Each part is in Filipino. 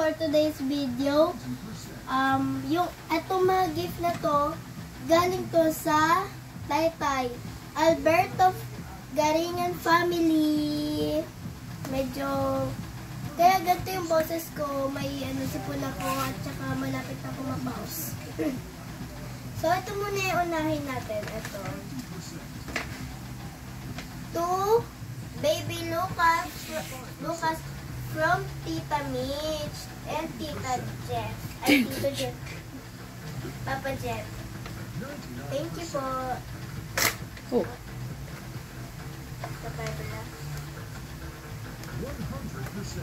for today's video. Yung etong mga gift na to, galing to sa Taytay. Alberto Garingan family. Medyo, kaya ganito yung boses ko. May sipon ako at saka malapit na kumapaus. So, ito muna yung unahin natin. Ito. To Baby Lucas from Tita Mitch and Tita Jeff. Ay, Tito Jeff. Papa Jeff. Thank you po. Oh. Sa pala. 100%.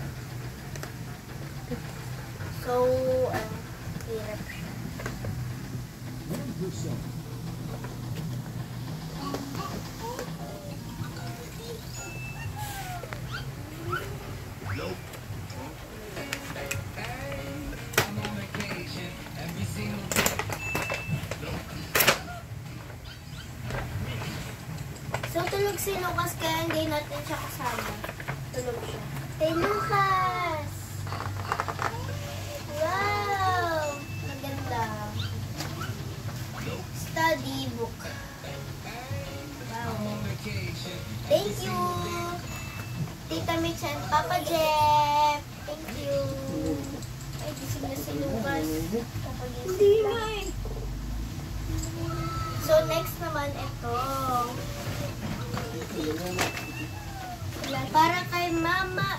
So, hirap siya. 1%. So, tulog si Lucas kaya hindi natin siya kasama. Tulog siya. Hey, Lucas! Wow! Maganda. Study book. Wow. Thank you! Tita Mitch and Papa Jeff. Thank you. Ay, gising na si Lucas. Hindi na eh. So, next naman ito. Para kay Mama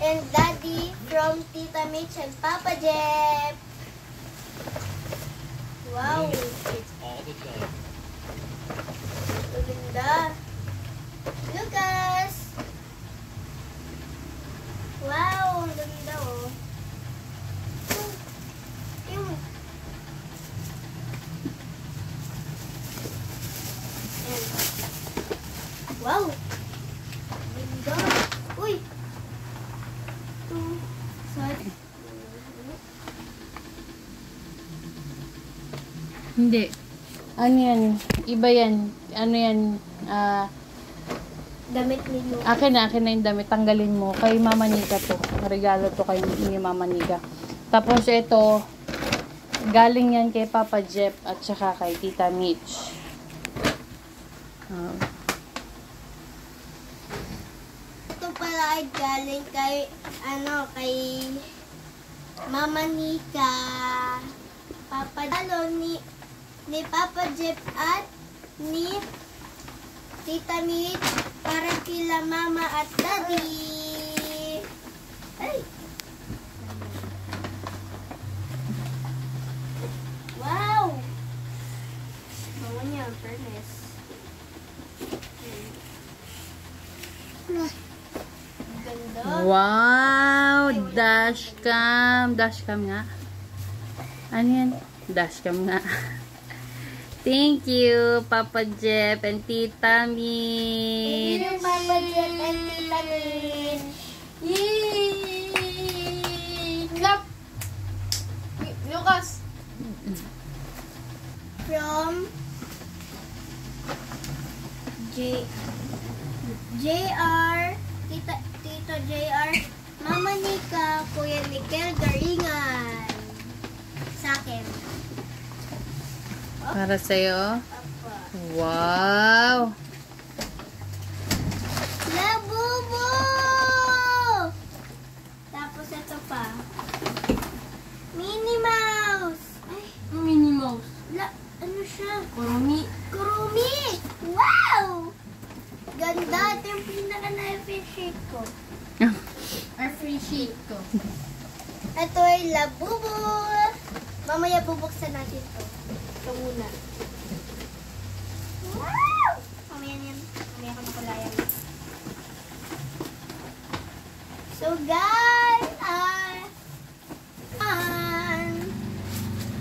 and Daddy from Tita Mitch and Papa Jeff. Wow. Maganda. Lucas. Wow, ang ganda oh. Yung wow! Ganda! Uy! Sorry. Hindi. Ano yan? Iba yan. Ano yan? Damit ni Lucas. Akin na yung damit. Tanggalin mo. Kay Mama Nika to. Regalo to kay ni Mama Nika. Tapos ito, galing yan kay Papa Jeff at saka kay Tita Mitch. Ito pala ay galing kay, kay Mama Nika. Papa Dalo ni Papa Jeff at ni Tita Mitch para kila Mama at Daddy. Ay! Wow! Bawa niya, fairness. Ganda. Wow! Dashcam. Dashcam nga. Ano yan? Dashcam nga. Thank you, Papa Jeff and Tita Mitch. Thank you, Papa Jeff and Tita Mitch. Yay! Clap! Lucas! From JR, Tito JR, Mama Nika, Kuya Mikel Garingan. Sa akin. Para sa'yo. Papa. Wow! Labubo! Tapos ito pa. Minnie Mouse. Ay, Minnie Mouse. ano siya? Kurumi. Kurumi! Wow! Ganda. Ito yung pinaka-na-appreciate ko. Our free sheet ko. Ito ay Labubo. Mamaya bubuksan natin ito. Ito muna. Wow! Mamaya yan. Mamaya ko nakulayan. So guys,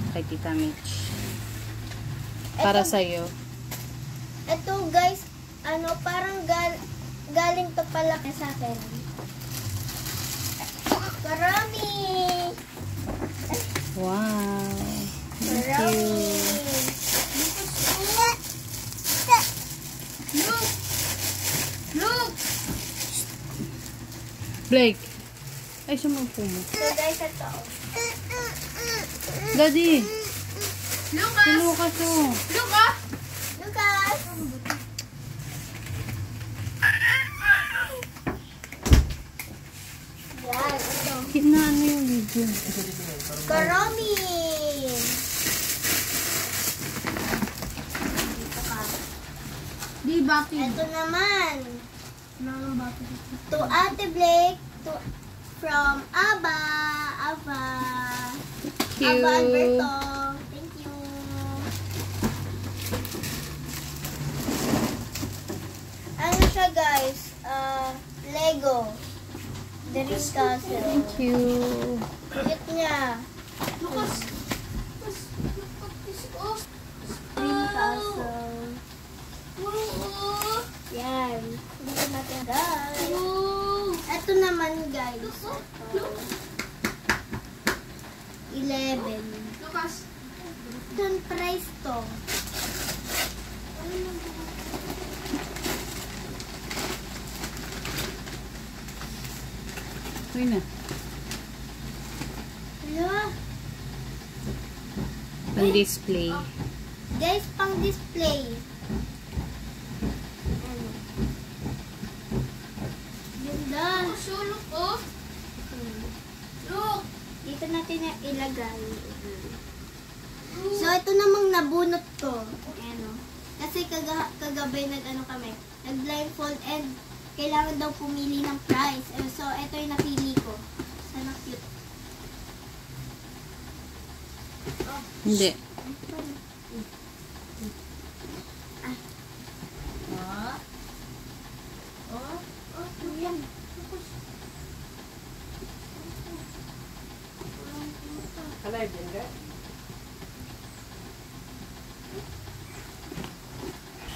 Kay Tita Mitch. Para sa'yo. ito guys, parang galing to pala sa akin. Karami! Wow! Thank Karami! you. Look! Blake, Ay, sumampu mo. So guys, ito. Daddy! Si Lucas! Lucas, oh. Lucas! Lucas! Yan, ito. Kinaano yung video? Karomin! Dito ka. Di bati. Ito naman. Nang bati. To Ate Blake. From Aba. Aba. Cute. Aba Alberto. Thank you. Ano siya guys? Lego. The Ring Castle. Thank you. Cute niya. Lucas! Ring Castle. Yan. Dito natin guys. Ito naman guys. Ito. 11. Lucas! Doon price to. Uy na. Hala. Pang display. Guys, pang display. Ano? Ganda. Sulok oh! Look! Dito natin na ilagay. So, ito namang nabunot ko. Ano? Kasi kagabay nag-ano kami. Nag-blindfold and kailangan daw pumili ng price. So, ito yung napili ko. Sana cute. Hindi. Yan.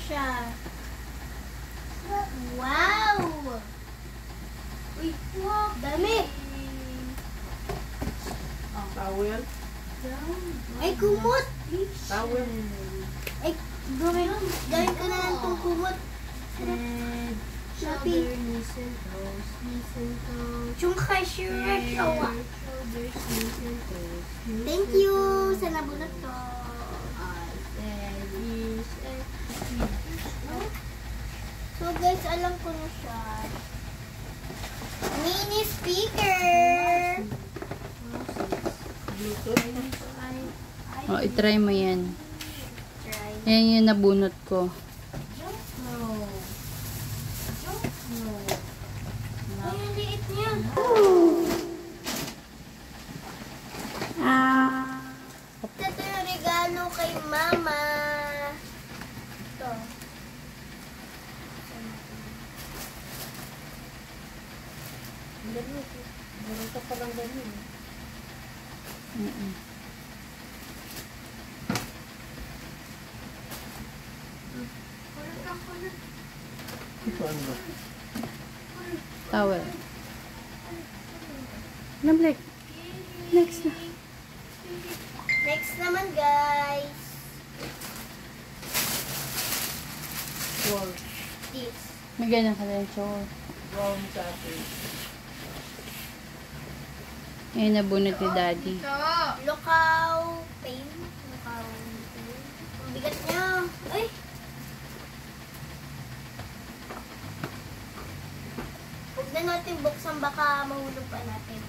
Siya. Wow! Uy, wow! Dami! Towel. Ay, kumot! Towel. Ay, gawin ko na lang itong kumot. Shopee. Yung cashier showa. Thank you sa nabunot ko. So guys, alam ko na siya. Mini speaker. O, itry mo yan. Try. Yan yung nabunot ko. Ay, ang liit niya. Ito yung regalo kay Mama. Ito. Meron ka palang ganyan. Ito ano ba? Towel. Namlek. Next na. Next naman, guys. Wall. This. May ganyan ka rin, Chor. Brown satin. Yan nabunot ni Daddy. Ito! Lukaw pain. Lukaw pain. Ang bigat niya. Ay! Huwag na natin buksan, baka mahulog pa natin.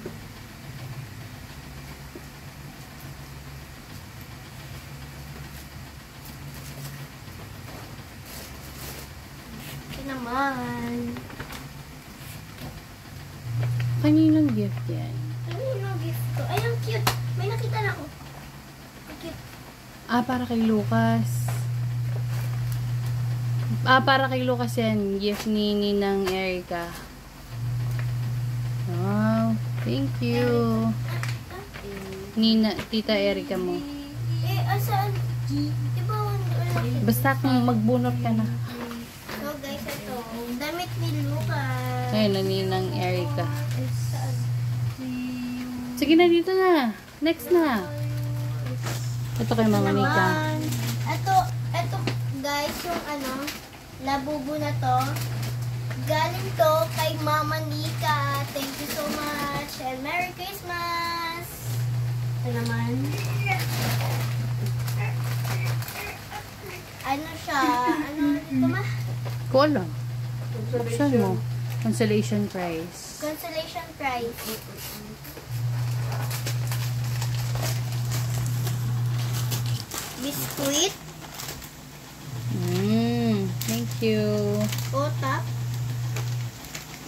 Ito naman. Kaninong gift yan? Ano yung gift ko? Ay, ang cute. May nakita na ako. Ang cute. Ah, para kay Lucas. Ah, para kay Lucas yan. Gift ni Ninang Erica. Wow. Thank you. Tita Erica mo. Eh, asaan? Diba, wala. Basta kung magbunot ka na. So, guys, ito. Damit ni Lucas. Ayun, na Ninang Erica. Saan? Sige na, dito na. Next na. Ito kay Mama Nika. Naman. Ito, guys, yung labubo na to. Galing to kay Mama Nika. Thank you so much. And Ito naman. Ano siya? Ano ito ma? Ko alam. Buksan mo. Consolation prize. Consolation prize. Biskuit. Thank you. Otap.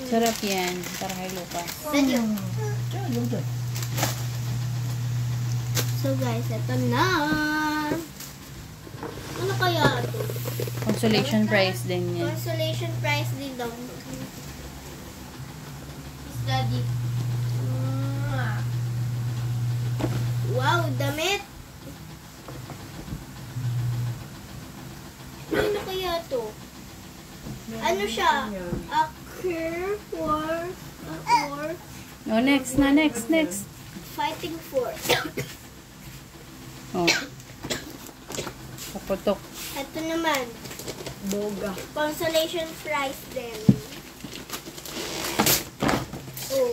Sarap yan. Para kay Lucas. Dadyo. Yung dyan. So guys, ito na. Ano kaya ito? Consolation prize din yan. Consolation prize din daw. Miss Daddy. Wow, damit. Ano kaya ito? Ano siya? A curve or Oh, next na. Next. fighting force. Oh. Kaputok. Ito naman. Boga. Consolation prize din. Oh.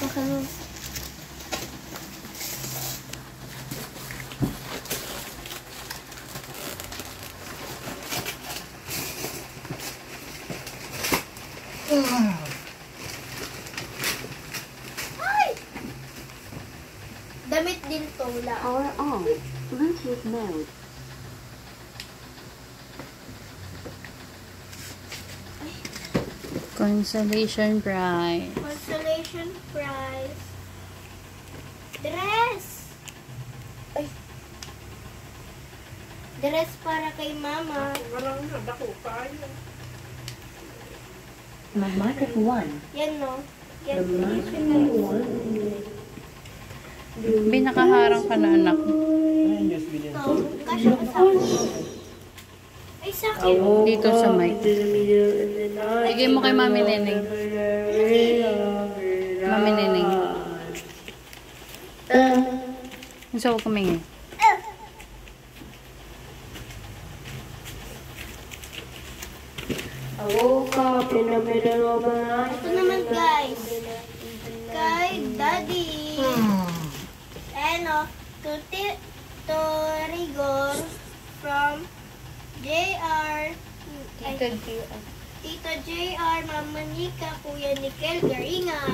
Okay. Ay! Damit din to. Wala. Power on. Bluetooth mode. Consolation prize. Consolation prize. Dress! Ay. Dress para kay mama. Walang na, dako, kaya. Microphone 1. Yan no. Yan. Binakaharang ka na, anak. Ayun, USB din. Ito. Kasya ko sa ay sa akin. Dito sa mic. Bigay mo kay Mami Neneng. Mami Neneng. Gusto ko kumingin. I woke up in the middle of the night. Ito naman guys. Kay Daddy. Ano, to Rigor from JR. Tito JR, Mama Nika, Kuya Nickel Garingan.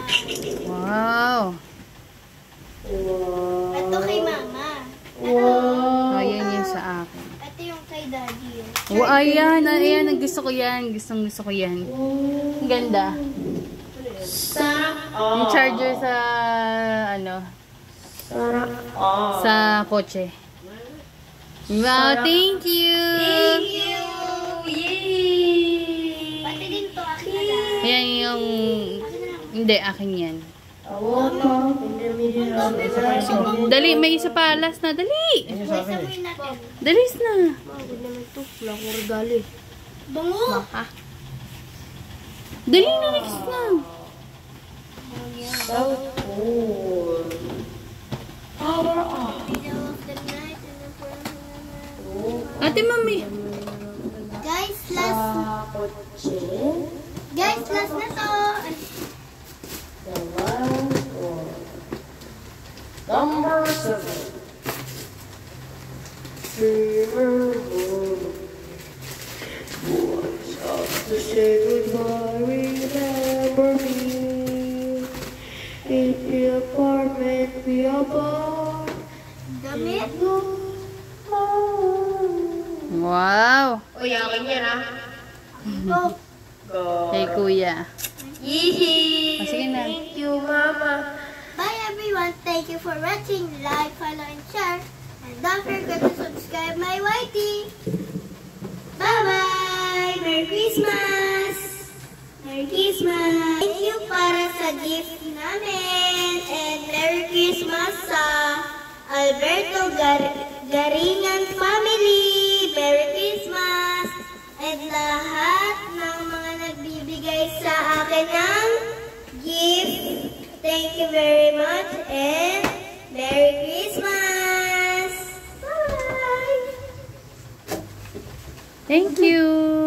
Wow. Ito kay Mama. Ayan yan sa akin. Ito yung kay Daddy. Oh, ayan. Gusto ko yan. Gustong ko yan. Ang ganda. Yung charger sa, sa kotse. Wow, thank you. Thank you! Yay! Pati din to, akin na lang. Ayan yung, hindi, akin yan. I woke up in the middle of the night. Dali, may isa pa. Last na, dali. Ayun sa akin eh. Sabuhin natin. Dalis na. Bakit naman ito? Wala akong regali. Bango! Dali na, next na. South Pole. Power on. Middle of the night. Ate, mami. Guys, last na to. The wild one. Number 7. Dreamer what's up to say goodbye? Remember me in the apartment we are bought. Damit. Wow. Ito. Kay kuya. Yee! Oh, sige na. Thank you, Mama. Bye everyone. Thank you for watching. Like, follow, and share. And don't forget to subscribe my YT. Bye-bye. Merry Christmas. Merry Christmas. Thank you para sa gift namin. And Merry Christmas sa Alberto Garingan family. Merry Christmas. And lahat ng mga nagbibigay sa akin ng gift. Thank you very much and Merry Christmas! Bye! Thank you.